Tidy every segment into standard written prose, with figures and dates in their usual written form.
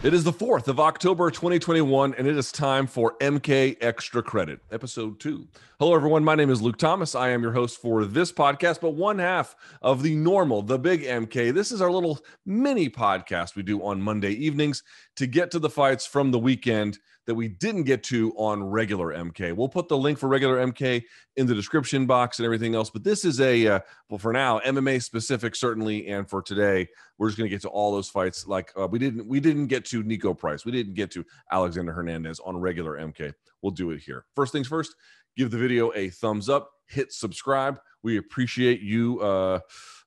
It is the 4th of October, 2021, and it is time for MK Extra Credit, episode 2. Hello, everyone. My name is Luke Thomas. I am your host for this podcast, but one half of the normal, the big MK. This is our little mini podcast we do on Monday evenings to get to the fights from the weekend that we didn't get to on regular MK. We'll put the link for regular MK in the description box and everything else, but this is a, well, for now, MMA specific, certainly, and for today, we're just going to get to all those fights. Like we didn't get to Niko Price. We didn't get to Alexander Hernandez on regular MK. We'll do it here. First things first, give the video a thumbs up, hit subscribe. We appreciate you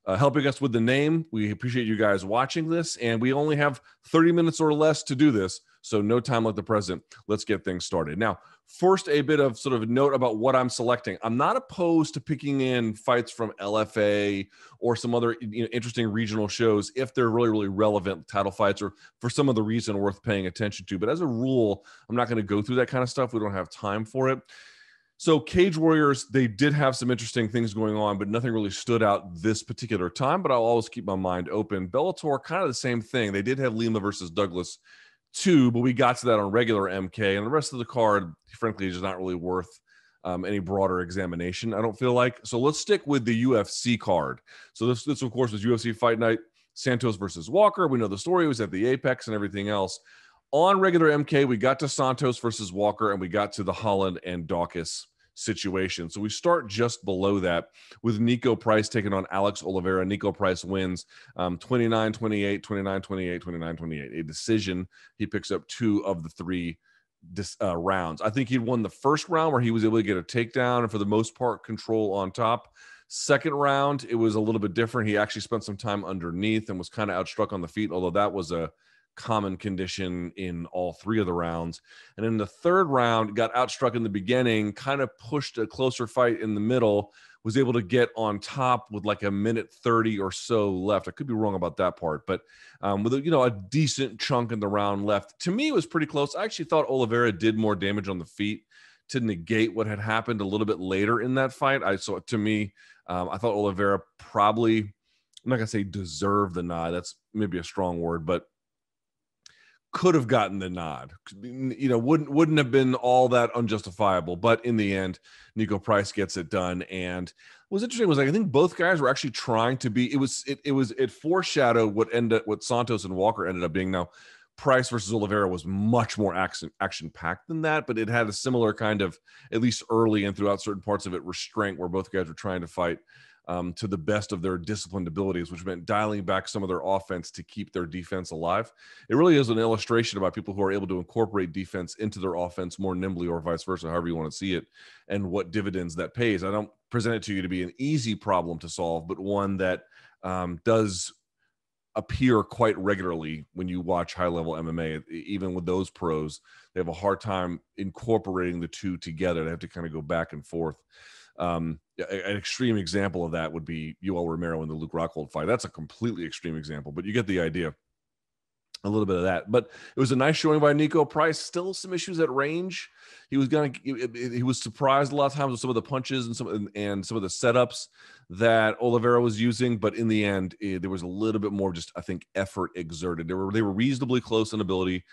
helping us with the name. We appreciate you guys watching this, and we only have 30 minutes or less to do this, so no time like the present. Let's get things started. Now, first, a bit of sort of a note about what I'm selecting. I'm not opposed to picking in fights from LFA or some other interesting regional shows if they're really, really relevant title fights or for some other reason worth paying attention to. But as a rule, I'm not going to go through that kind of stuff. We don't have time for it. So Cage Warriors, they did have some interesting things going on, but nothing really stood out this particular time. But I'll always keep my mind open. Bellator, kind of the same thing. They did have Lima versus Douglas 2, but we got to that on regular MK, and the rest of the card, frankly, is not really worth any broader examination, I don't feel like. So let's stick with the UFC card. So this of course, was UFC Fight Night, Santos versus Walker. We know the story. It was at the Apex and everything else. On regular MK, we got to Santos versus Walker, and we got to the Holland and Dawkins situation. So we start just below that with Niko Price taking on Alex Oliveira. Niko Price wins 29-28, 29-28, 29-28. A decision. He picks up 2 of the 3 rounds. I think he won the first round where he was able to get a takedown and for the most part control on top. Second round, it was a little bit different. He actually spent some time underneath and was kind of outstruck on the feet, although that was a common condition in all 3 of the rounds. And in the third round, got outstruck in the beginning, kind of pushed a closer fight in the middle, was able to get on top with like a minute 30 or so left. I could be wrong about that part, but with a decent chunk in the round left. To me, it was pretty close. I actually thought Oliveira did more damage on the feet to negate what had happened a little bit later in that fight. I thought Oliveira probably, I'm not going to say deserved the nod. That's maybe a strong word, but could have gotten the nod, wouldn't have been all that unjustifiable. But in the end, Niko Price gets it done. And what was interesting was I think both guys were actually trying to be. It foreshadowed what Santos and Walker ended up being. Now, Price versus Oliveira was much more action packed than that, but it had a similar kind of, at least early and throughout certain parts of it, restraint where both guys were trying to fight to the best of their disciplined abilities, which meant dialing back some of their offense to keep their defense alive. It really is an illustration about people who are able to incorporate defense into their offense more nimbly or vice versa, however you want to see it, and what dividends that pays. I don't present it to you to be an easy problem to solve, but one that does appear quite regularly when you watch high-level MMA. Even with those pros, they have a hard time incorporating the two together. They have to kind of go back and forth. An extreme example of that would be Yoel Romero in the Luke Rockhold fight. That's a completely extreme example, but you get the idea. A little bit of that, but it was a nice showing by Niko Price. Still some issues at range. He was surprised a lot of times with some of the punches and some of the setups that Oliveira was using, but in the end, there was a little bit more just, I think, effort exerted. They were reasonably close in ability.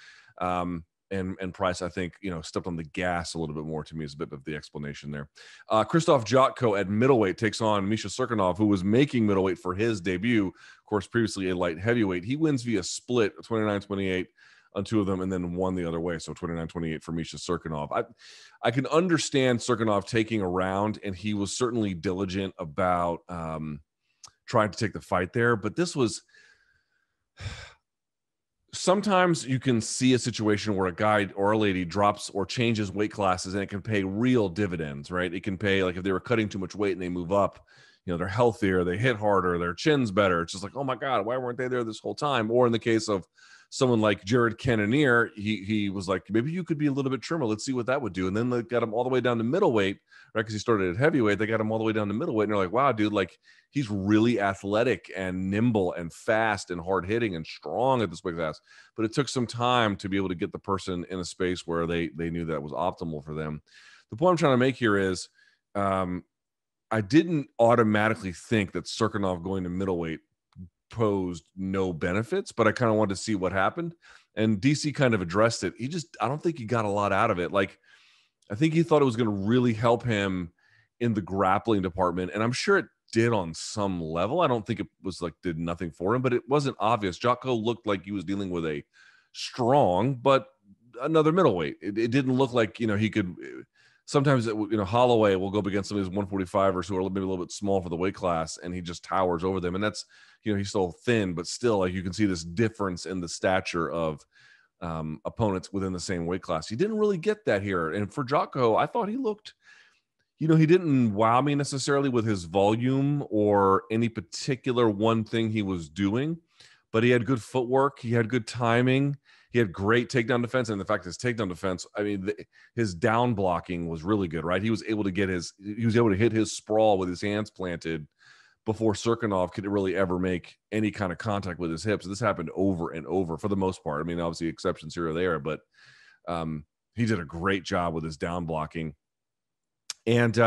And Price, I think, stepped on the gas a little bit more. To me, is a bit of the explanation there. Krzysztof Jotko at middleweight takes on Misha Cirkunov, who was making middleweight for his debut. Of course, previously a light heavyweight. He wins via split, 29-28 on 2 of them, and then won the other way. So 29-28 for Misha Cirkunov. I can understand Cirkunov taking a round, and he was certainly diligent about trying to take the fight there. But this was... Sometimes you can see a situation where a guy or a lady drops or changes weight classes and it can pay real dividends, right? It can pay, like if they were cutting too much weight and they move up, they're healthier, they hit harder, their chin's better. It's just like, oh my God, why weren't they there this whole time? Or in the case of someone like Jared Cannonier, he was like, maybe you could be a little bit trimmer. Let's see what that would do. And then they got him all the way down to middleweight, right? Because he started at heavyweight. They got him all the way down to middleweight. And they're like, wow, dude, like he's really athletic and nimble and fast and hard hitting and strong at this weight class. But it took some time to be able to get the person in a space where they knew that was optimal for them. The point I'm trying to make here is I didn't automatically think that Cirkunov going to middleweight posed no benefits, but I kind of wanted to see what happened. And DC kind of addressed it. I don't think he got a lot out of it. Like, I think he thought it was going to really help him in the grappling department. And I'm sure it did on some level. I don't think it was like did nothing for him, but it wasn't obvious. Jocko looked like he was dealing with a strong, but another middleweight. It didn't look like, he could. Sometimes, Holloway will go up against somebody who's 145ers who are maybe a little bit small for the weight class, and he just towers over them. And that's, he's still thin, but still, like, you can see this difference in the stature of opponents within the same weight class. He didn't really get that here. And for Jocko, I thought he looked, he didn't wow me necessarily with his volume or any particular one thing he was doing, but he had good footwork. He had good timing. He had great takedown defense, and the fact his takedown defense, I mean, his down blocking was really good, right? He was able to hit his sprawl with his hands planted before Cirkunov could really ever make any kind of contact with his hips. This happened over and over for the most part. I mean, obviously exceptions here or there, but he did a great job with his down blocking. And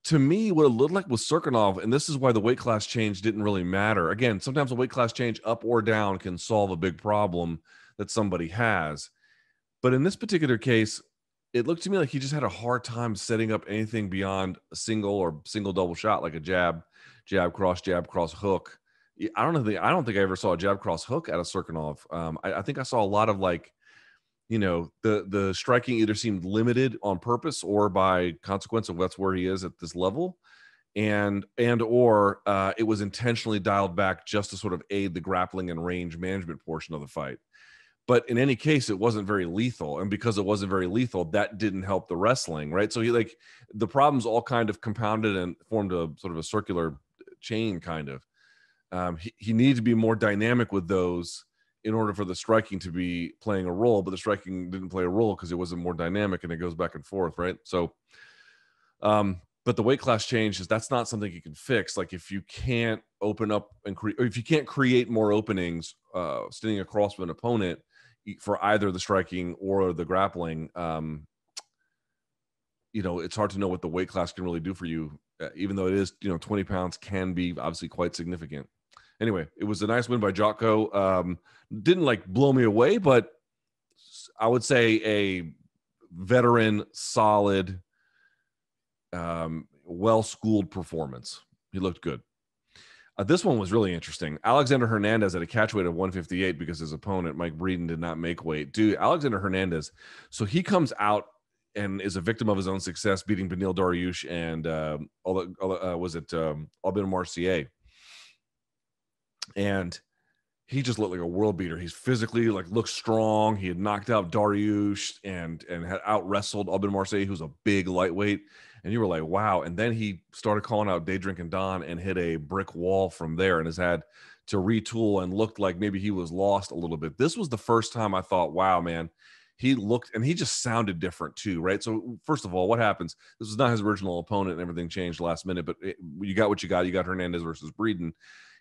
to me, what it looked like with Cirkunov, and this is why the weight class change didn't really matter. Again, sometimes a weight class change up or down can solve a big problem that somebody has. But in this particular case, it looked to me like he just had a hard time setting up anything beyond a single or single double shot, like a jab, cross, hook. I don't think I ever saw a jab, cross, hook out of Cirkunov. I think I saw a lot of like, the striking either seemed limited on purpose or by consequence of that's where he is at this level, or it was intentionally dialed back just to sort of aid the grappling and range management portion of the fight. But in any case, it wasn't very lethal, and because it wasn't very lethal, that didn't help the wrestling, right? So the problems all kind of compounded and formed a sort of a circular chain, kind of. He needed to be more dynamic with those in order for the striking to be playing a role, but the striking didn't play a role because it wasn't more dynamic, and it goes back and forth, right? So, but the weight class change that's not something you can fix. Like, if you can't open up and or if you can't create more openings, standing across from an opponent for either the striking or the grappling, it's hard to know what the weight class can really do for you, even though it is, 20 pounds can be obviously quite significant. Anyway, it was a nice win by Jocko. Didn't like blow me away, but I would say a veteran, solid, well-schooled performance. He looked good. This one was really interesting. Alexander Hernandez at a catchweight of 158 because his opponent, Mike Breeden, did not make weight. Dude, Alexander Hernandez, so he comes out and is a victim of his own success, beating Beneil Dariush and Albin Marcier. And he just looked like a world beater. He's physically looked strong. He had knocked out Dariush and had out wrestled Albin Marseille, who's a big lightweight. And you were like, wow. And then he started calling out Day Drinking Don and hit a brick wall from there and has had to retool and looked like maybe he was lost a little bit. This was the first time I thought, wow, man, he looked, and he just sounded different too, right? So first of all, what happens? This was not his original opponent and everything changed last minute, but you got what you got. You got Hernandez versus Breeden.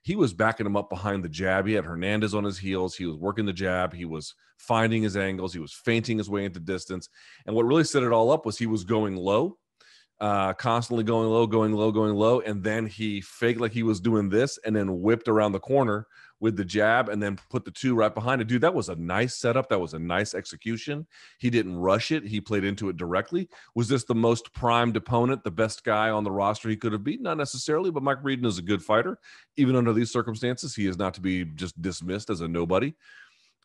He was backing him up behind the jab. He had Hernandez on his heels. He was working the jab. He was finding his angles. He was feinting his way into distance. And what really set it all up was he was going low, constantly going low. And then he faked like he was doing this and then whipped around the corner with the jab and then put the two right behind it. Dude, that was a nice setup. That was a nice execution. He didn't rush it. He played into it directly. Was this the most primed opponent, the best guy on the roster he could have beaten? Not necessarily, but Mike Breeden is a good fighter. Even under these circumstances, he is not to be just dismissed as a nobody.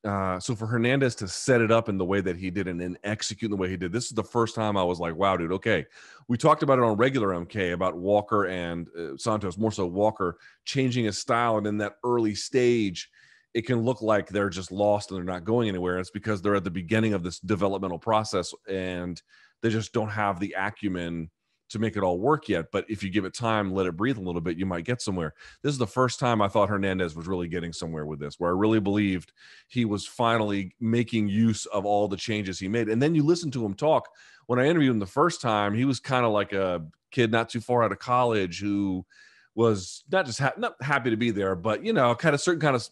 So for Hernandez to set it up in the way that he did and then execute in the way he did, this is the first time I was like, wow, dude, okay. We talked about it on regular MK about Walker and Santos, more so Walker changing his style. And in that early stage, it can look like they're just lost and they're not going anywhere. It's because they're at the beginning of this developmental process and they just don't have the acumen to make it all work yet. But if you give it time, let it breathe a little bit, you might get somewhere. This is the first time I thought Hernandez was really getting somewhere with this, where I really believed he was finally making use of all the changes he made. And then you listen to him talk. When I interviewed him the first time, he was kind of like a kid not too far out of college who was not just not happy to be there, but, kind of certain kind of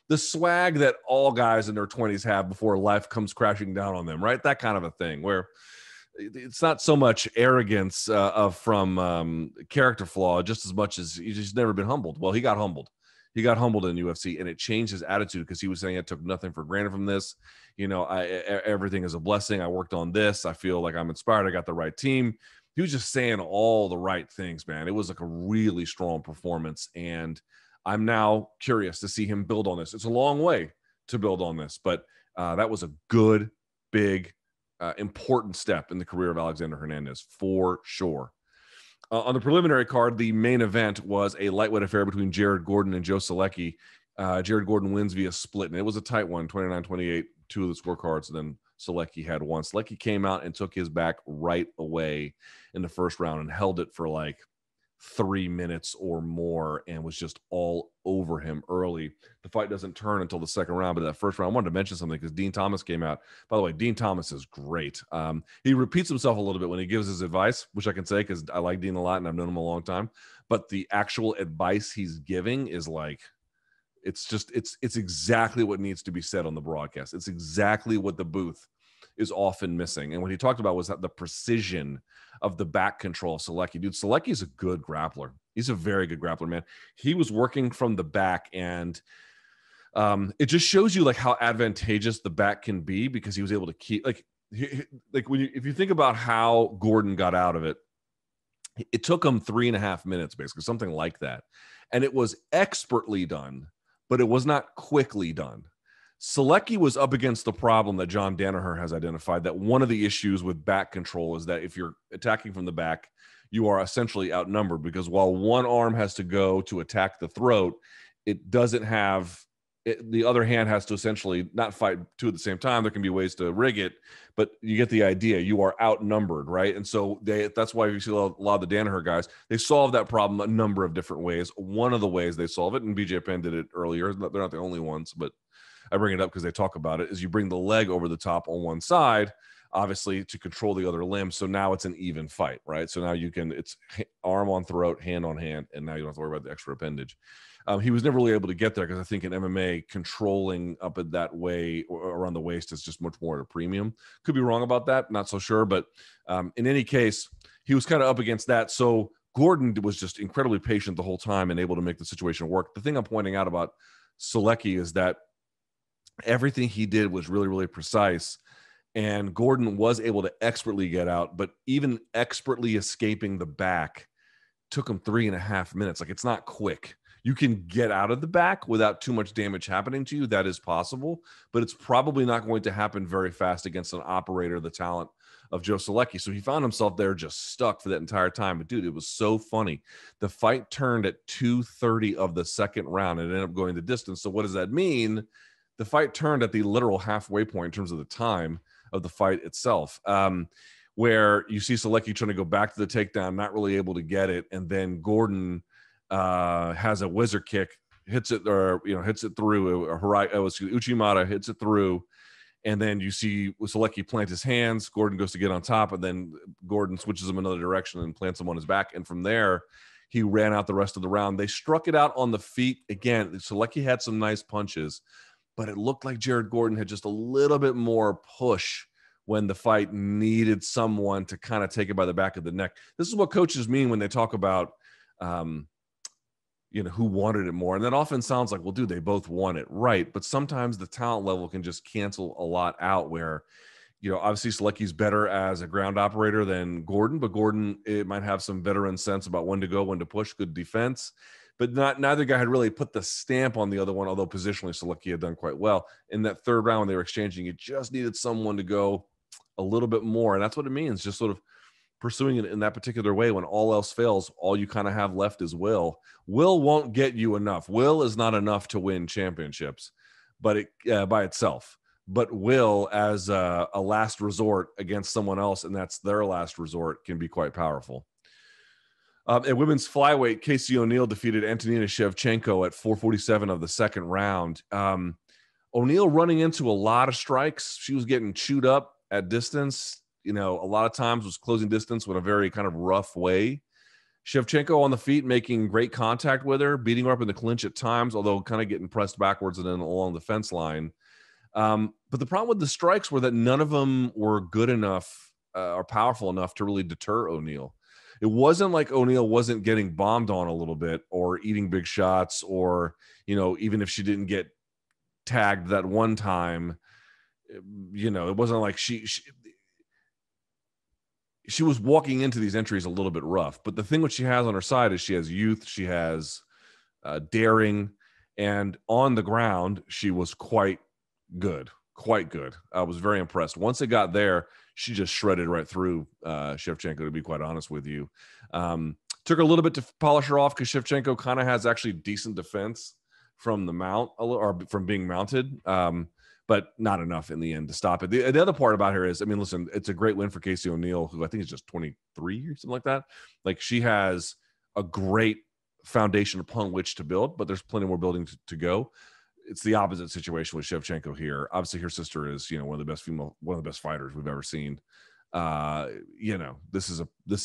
the swag that all guys in their 20s have before life comes crashing down on them, right? That kind of a thing where it's not so much arrogance from character flaw, just as much as he's just never been humbled. Well, he got humbled. He got humbled in UFC, and it changed his attitude because he was saying, I took nothing for granted from this. Everything is a blessing. I worked on this. I feel like I'm inspired. I got the right team. He was just saying all the right things, man. It was like a really strong performance, and I'm now curious to see him build on this. It's a long way to build on this, but that was a good, big, important step in the career of Alexander Hernandez for sure. On the preliminary card, the main event was a lightweight affair between Jared Gordon and Joe Solecki. Jared Gordon wins via split, and it was a tight one, 29-28, two of the scorecards, and then Solecki had one. Solecki came out and took his back right away in the first round and held it for like 3 minutes or more and was just all over him early. The fight doesn't turn until the second round, but that first round, I wanted to mention something because Dean Thomas came out. By the way, Dean Thomas is great. He repeats himself a little bit when he gives his advice, which I can say because I like Dean a lot and I've known him a long time. But the actual advice he's giving is like, it's exactly what needs to be said on the broadcast. It's exactly what the booth is often missing. And what he talked about was that the precision of the back control of Solecki. Dude, Solecki is a good grappler. He's a very good grappler, man. He was working from the back, and it just shows you like how advantageous the back can be because he was able to keep if you think about how Gordon got out of it, it took him 3.5 minutes, basically, something like that. And it was expertly done, but it was not quickly done. Solecki was up against the problem that John Danaher has identified, that one of the issues with back control is that if you're attacking from the back, you are essentially outnumbered because while one arm has to go to attack the throat, it doesn't have the other hand has to essentially not fight two at the same time. There can be ways to rig it, but you get the idea. You are outnumbered, right? And so that's why you see a lot of the Danaher guys, they solve that problem a number of different ways. One of the ways they solve it, and BJ Penn did it earlier, they're not the only ones, but I bring it up because they talk about it, is you bring the leg over the top on one side, obviously to control the other limb. So now it's an even fight, right? So now it's arm on throat, hand on hand, and now you don't have to worry about the extra appendage. He was never really able to get there because I think in MMA, controlling up at that way or around the waist is just much more at a premium. Could be wrong about that, not so sure. But in any case, he was kind of up against that. So Gordon was just incredibly patient the whole time and able to make the situation work. The thing I'm pointing out about Solecki is that everything he did was really, really precise. And Gordon was able to expertly get out, but even expertly escaping the back took him 3.5 minutes. Like, it's not quick. You can get out of the back without too much damage happening to you. That is possible, but it's probably not going to happen very fast against an operator, the talent of Joe Solecki. So he found himself there just stuck for that entire time. But dude, it was so funny. The fight turned at 2:30 of the second round and ended up going the distance. So what does that mean? The fight turned at the literal halfway point in terms of the time of the fight itself, where you see Solecki trying to go back to the takedown, not really able to get it. And then Gordon has a whizzer kick, hits it through. Uchimata hits it through. And then you see Solecki plant his hands. Gordon goes to get on top, and then Gordon switches him another direction and plants him on his back. And from there, he ran out the rest of the round. They struck it out on the feet. Again, Solecki had some nice punches, but it looked like Jared Gordon had just a little bit more push when the fight needed someone to kind of take it by the back of the neck. This is what coaches mean when they talk about, who wanted it more. And that often sounds like, well, dude, they both want it. Right. But sometimes the talent level can just cancel a lot out where, obviously Solecki's better as a ground operator than Gordon, but Gordon, it might have some veteran sense about when to go, when to push, good defense. But neither guy had really put the stamp on the other one, although positionally Solecki had done quite well. In that third round when they were exchanging, it just needed someone to go a little bit more. And that's what it means, just sort of pursuing it in that particular way. When all else fails, all you kind of have left is will. Will won't get you enough. Will is not enough to win championships, but by itself. But will, as a last resort against someone else, and that's their last resort, can be quite powerful. At women's flyweight, Casey O'Neill defeated Antonina Shevchenko at 4:47 of the second round. O'Neill running into a lot of strikes. She was getting chewed up at distance. A lot of times was closing distance in a very kind of rough way. Shevchenko on the feet, making great contact with her, beating her up in the clinch at times, although kind of getting pressed backwards and then along the fence line. But the problem with the strikes were that none of them were good enough are powerful enough to really deter O'Neill. It wasn't like O'Neill wasn't getting bombed on a little bit or eating big shots, or, even if she didn't get tagged that one time, it wasn't like she was walking into these entries a little bit rough. But the thing what she has on her side is she has youth, she has daring, and on the ground she was quite good. I was very impressed. Once it got there, she just shredded right through Shevchenko, to be quite honest with you. Took her a little bit to polish her off because Shevchenko kind of has actually decent defense from the mount, or from being mounted, but not enough in the end to stop it. The other part about her is, listen, it's a great win for Casey O'Neill, who I think is just 23 or something like that. Like, she has a great foundation upon which to build, but there's plenty more building to go. It's the opposite situation with Shevchenko here. Obviously, her sister is, one of the best fighters we've ever seen. This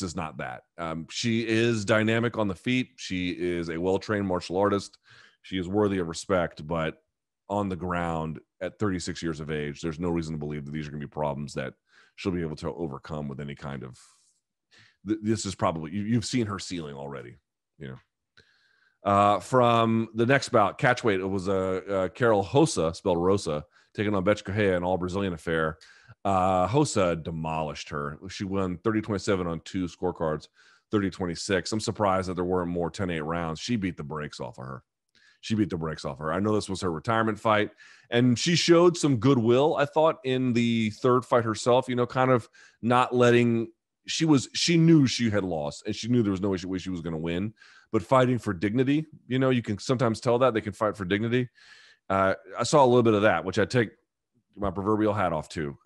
is not that. She is dynamic on the feet. She is a well-trained martial artist. She is worthy of respect, but on the ground at 36 years of age, there's no reason to believe that these are going to be problems that she'll be able to overcome with any kind of. This is probably, you've seen her ceiling already, From the next bout, catchweight, it was Karol Rosa, spelled Rosa, taking on Bethe Correia, an all-Brazilian affair. Rosa demolished her. She won 30-27 on 2 scorecards, 30-26. I'm surprised that there weren't more 10-8 rounds. She beat the brakes off of her. I know this was her retirement fight, and she showed some goodwill, I thought, in the third fight herself, kind of not letting. She knew she had lost, and she knew there was no way she was going to win, but fighting for dignity, you can sometimes tell that they can fight for dignity. I saw a little bit of that, which I take my proverbial hat off to.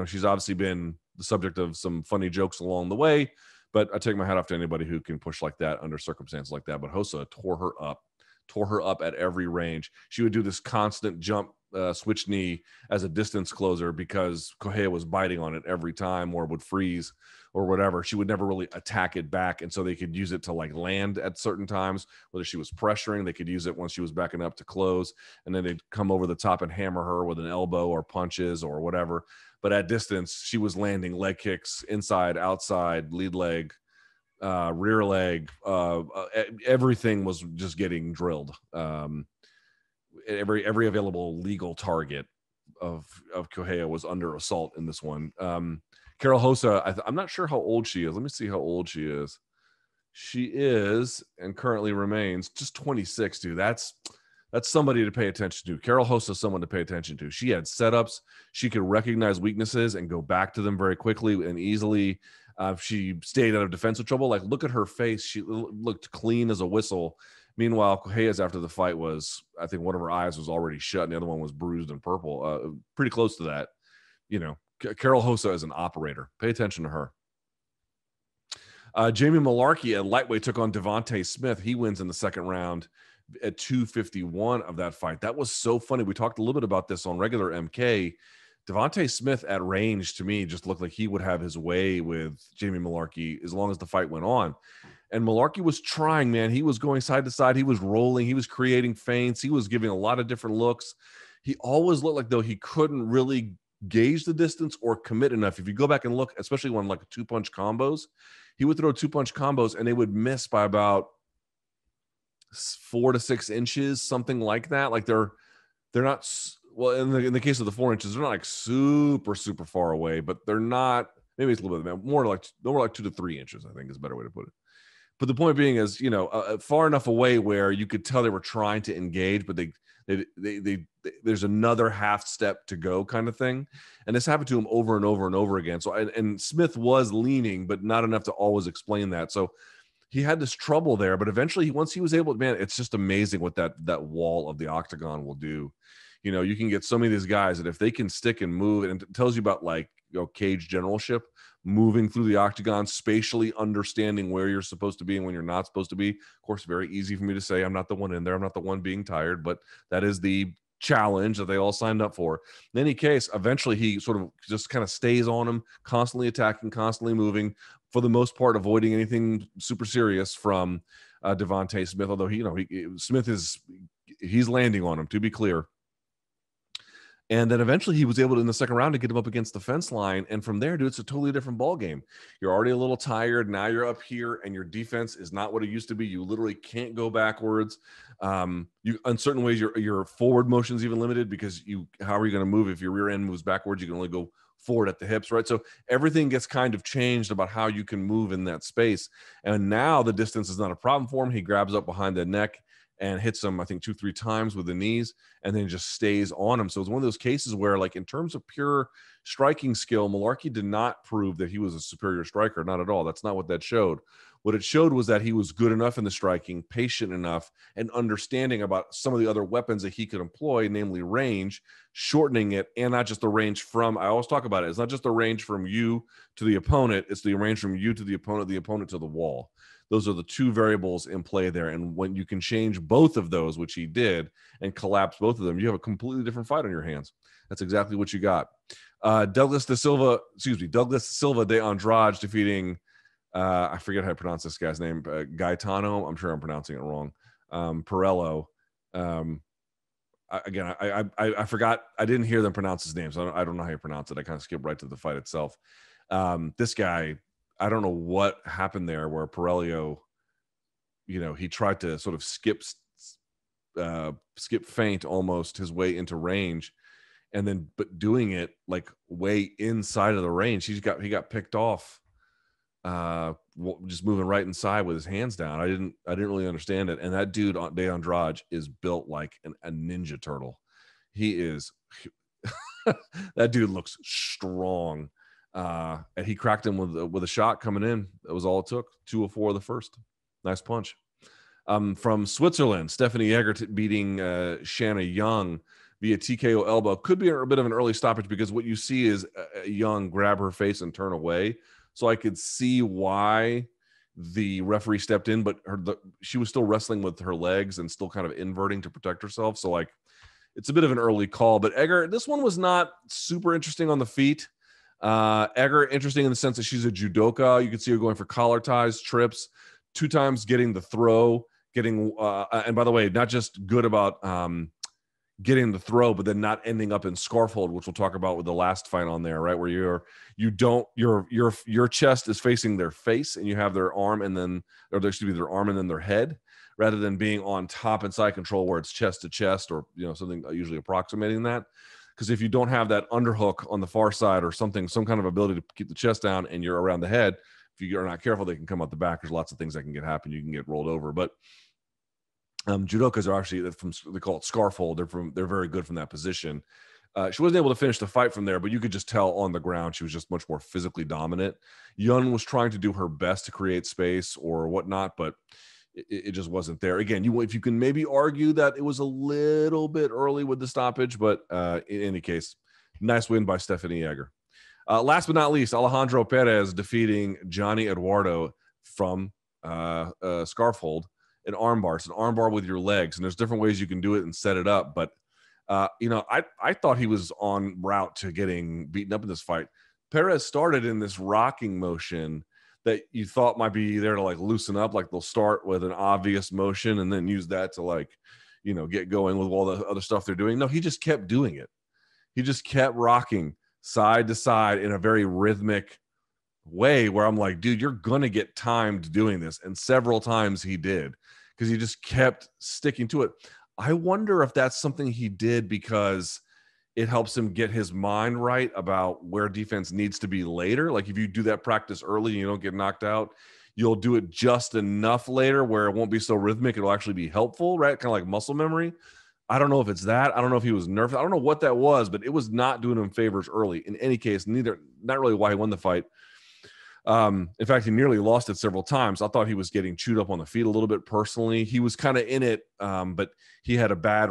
She's obviously been the subject of some funny jokes along the way, but I take my hat off to anybody who can push like that under circumstances like that. But Rosa tore her up at every range. She would do this constant jump, switch knee as a distance closer because Correia was biting on it every time, or would freeze or whatever. She would never really attack it back, and so they could use it to like land at certain times. Whether she was pressuring, they could use it once she was backing up to close, and then they'd come over the top and hammer her with an elbow or punches or whatever. But at distance, she was landing leg kicks, inside, outside, lead leg, rear leg, everything was just getting drilled. Every available legal target of Correia was under assault in this one. Karol Rosa, I'm not sure how old she is. Let me see how old she is. She is, and currently remains, just 26, dude. That's somebody to pay attention to. Karol Rosa is someone to pay attention to. She had setups. She could recognize weaknesses and go back to them very quickly and easily. She stayed out of defensive trouble. Like, look at her face. She looked clean as a whistle. Meanwhile, Correia's after the fight was, I think one of her eyes was already shut and the other one was bruised and purple. Pretty close to that. Karol Rosa is an operator. Pay attention to her. Jamie Mullarkey at lightweight took on Devontae Smith. He wins in the second round at 251 of that fight. That was so funny. We talked a little bit about this on regular MK. Devontae Smith at range, to me, just looked like he would have his way with Jamie Mullarkey as long as the fight went on. And Mullarkey was trying, man. He was going side to side. He was rolling. He was creating feints. He was giving a lot of different looks. He always looked like though he couldn't really gauge the distance or commit enough. If you go back and look, especially when like 2-punch combos, he would throw 2-punch combos and they would miss by about 4 to 6 inches, something like that. Like they're not, well, in the case of the 4 inches, they're not like super far away, but they're not. Maybe it's a little bit more like 2 to 3 inches, I think is a better way to put it. But the point being is, far enough away where you could tell they were trying to engage, but they there's another half step to go kind of thing. And this happened to him over and over and over again. So, and Smith was leaning, but not enough to always explain that. So he had this trouble there, but eventually once he was able to, man, it's just amazing what that wall of the octagon will do. You can get so many of these guys that if they can stick and move, and it tells you about like, cage generalship, moving through the octagon, spatially understanding where you're supposed to be and when you're not supposed to be. Of course, very easy for me to say, I'm not the one in there. I'm not the one being tired, but that is the challenge that they all signed up for. In any case, eventually he sort of just kind of stays on him, constantly attacking, constantly moving, for the most part, avoiding anything super serious from Devontae Smith. Although Smith he's landing on him, to be clear. And then eventually he was able to, in the second round, to get him up against the fence line. And from there, dude, it's a totally different ball game. You're already a little tired. Now you're up here and your defense is not what it used to be. You literally can't go backwards. You, in certain ways, your forward motion is even limited because how are you going to move? If your rear end moves backwards, you can only go forward at the hips, right? So everything gets kind of changed about how you can move in that space. And now the distance is not a problem for him. He grabs up behind the neck and hits him, I think, 2-3 times with the knees, and then just stays on him. So it's one of those cases where, like, in terms of pure striking skill, Malarkey did not prove that he was a superior striker. Not at all. That's not what that showed. What it showed was that he was good enough in the striking, patient enough, and understanding about some of the other weapons that he could employ, namely range, shortening it, and not just the range from, I always talk about it, it's not just the range from you to the opponent, it's the range from you to the opponent to the wall. Those are the two variables in play there. And when you can change both of those, which he did, and collapse both of them, you have a completely different fight on your hands. That's exactly what you got. Douglas Silva de Andrade defeating, I forget how to pronounce this guy's name, Gaetano. I'm sure I'm pronouncing it wrong. Perello. I forgot. I didn't hear them pronounce his name, so I don't know how you pronounce it. I kind of skipped right to the fight itself. This guy, I don't know what happened there where Perello, he tried to sort of skip feint almost his way into range, and then but doing it like way inside of the range. He got picked off, just moving right inside with his hands down. I didn't really understand it. And that dude De Andrade is built like a ninja turtle. He is that dude looks strong. And he cracked him with a shot coming in. That was all it took. 204 of the first. Nice punch. From Switzerland, Stephanie Egger beating Shanna Young via TKO elbow. Could be a bit of an early stoppage because what you see is Young grab her face and turn away. So I could see why the referee stepped in, but she was still wrestling with her legs and still kind of inverting to protect herself. So like, it's a bit of an early call. But Egger, this one was not super interesting on the feet. Egger, interesting in the sense that she's a judoka. You can see her going for collar ties, trips, 2 times getting the throw, and by the way, not just good about getting the throw, but then not ending up in scarf hold, which we'll talk about with the last fight on there, right? Where your chest is facing their face and you have their arm and then, or there should be their arm and then their head, rather than being on top and side control where it's chest to chest or, something usually approximating that. Because if you don't have that underhook on the far side or some kind of ability to keep the chest down and you're around the head, if you are not careful, they can come out the back. There's lots of things that can happen. You can get rolled over. But judokas are actually they call it scarf hold. They're very good from that position. She wasn't able to finish the fight from there, but you could just tell on the ground she was just much more physically dominant. Young was trying to do her best to create space or whatnot, but it just wasn't there. Again, if you can maybe argue that it was a little bit early with the stoppage, but in any case, nice win by Stephanie Egger. Last but not least, Alejandro Perez defeating Johnny Eduardo from scarf hold. An armbar. It's an armbar with your legs, and there's different ways you can do it and set it up. But I thought he was en route to getting beaten up in this fight. Perez started in this rocking motion that you thought might be there to like loosen up, like they'll start with an obvious motion and then use that to like, get going with all the other stuff they're doing. No, he just kept doing it. He just kept rocking side to side in a very rhythmic way where I'm like, dude, you're going to get timed doing this. And several times he did because he just kept sticking to it. I wonder if that's something he did because it helps him get his mind right about where defense needs to be later. Like if you do that practice early and you don't get knocked out, you'll do it just enough later where it won't be so rhythmic. It'll actually be helpful, right? Kind of like muscle memory. I don't know if it's that. I don't know if he was nervous. I don't know what that was, but it was not doing him favors early. In any case, not really why he won the fight. In fact, he nearly lost it several times. I thought he was getting chewed up on the feet a little bit personally. He was kind of in it, but he had a bad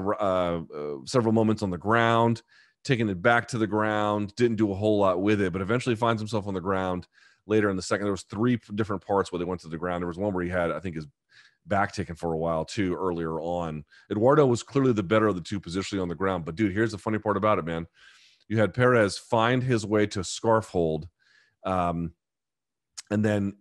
several moments on the ground, taking it back to the ground, didn't do a whole lot with it, but eventually finds himself on the ground later in the second. There was 3 different parts where they went to the ground. There was one where he had, I think, his back taken for a while too earlier on. Eduardo was clearly the better of the two positionally on the ground. But dude, here's the funny part about it, man. You had Perez find his way to scarf hold. And then,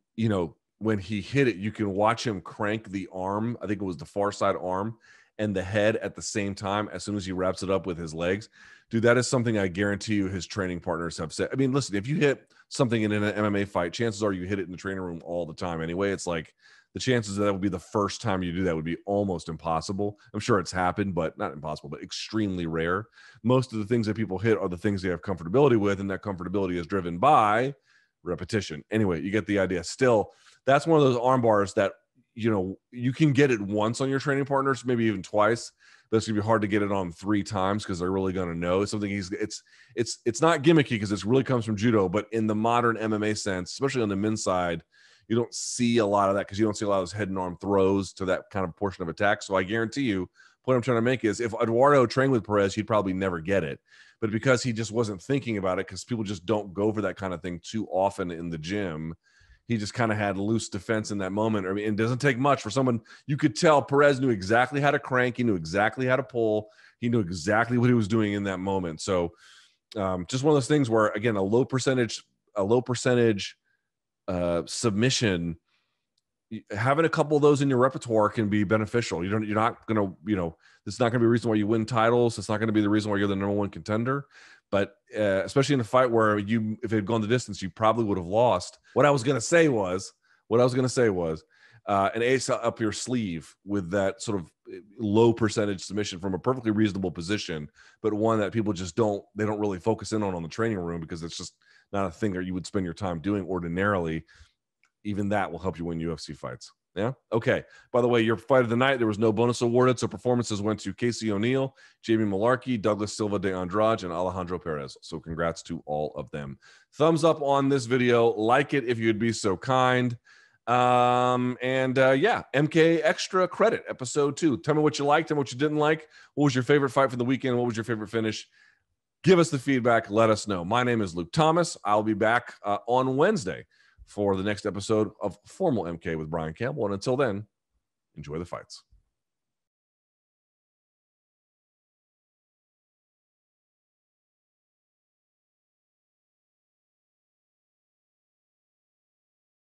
when he hit it, you can watch him crank the arm. I think it was the far side arm and the head at the same time as soon as he wraps it up with his legs. Dude, that is something I guarantee you his training partners have said. I mean, listen, if you hit something in an MMA fight, chances are you hit it in the training room all the time anyway. It's like the chances that would be the first time you do that would be almost impossible. I'm sure it's happened, but not impossible, but extremely rare. Most of the things that people hit are the things they have comfortability with, and that comfortability is driven by repetition. Anyway, you get the idea. Still, that's one of those arm bars that, you know, you can get it once on your training partners, maybe even twice, but it's gonna be hard to get it on 3 times because they're really gonna know. It's something it's not gimmicky because it really comes from judo, but in the modern MMA sense, especially on the men's side, you don't see a lot of that because you don't see a lot of those head and arm throws to that kind of portion of attack. So I guarantee you, what I'm trying to make is if Eduardo trained with Perez, he'd probably never get it. But because he just wasn't thinking about it, because people just don't go for that kind of thing too often in the gym, he just kind of had loose defense in that moment. I mean, it doesn't take much for someone. You could tell Perez knew exactly how to crank. He knew exactly how to pull. He knew exactly what he was doing in that moment. So just one of those things where, again, a low percentage submission, having a couple of those in your repertoire can be beneficial. You're not going to, you know, it's not going to be the reason why you win titles. It's not going to be the reason why you're the number one contender. But especially in a fight where if it had gone the distance, you probably would have lost. What I was going to say was an ace up your sleeve with that sort of low percentage submission from a perfectly reasonable position, but one that people just don't really focus in on the training room because it's just not a thing that you would spend your time doing ordinarily. Even that will help you win UFC fights. Yeah. Okay. By the way, your fight of the night, there was no bonus awarded. So performances went to Casey O'Neill, Jamie Malarkey, Douglas Silva de Andrade, and Alejandro Perez. So congrats to all of them. Thumbs up on this video. Like it if you'd be so kind. Yeah, MK Extra Credit, episode 2. Tell me what you liked and what you didn't like. What was your favorite fight from the weekend? What was your favorite finish? Give us the feedback. Let us know. My name is Luke Thomas. I'll be back on Wednesday for the next episode of Formal MK with Brian Campbell. And until then, enjoy the fights.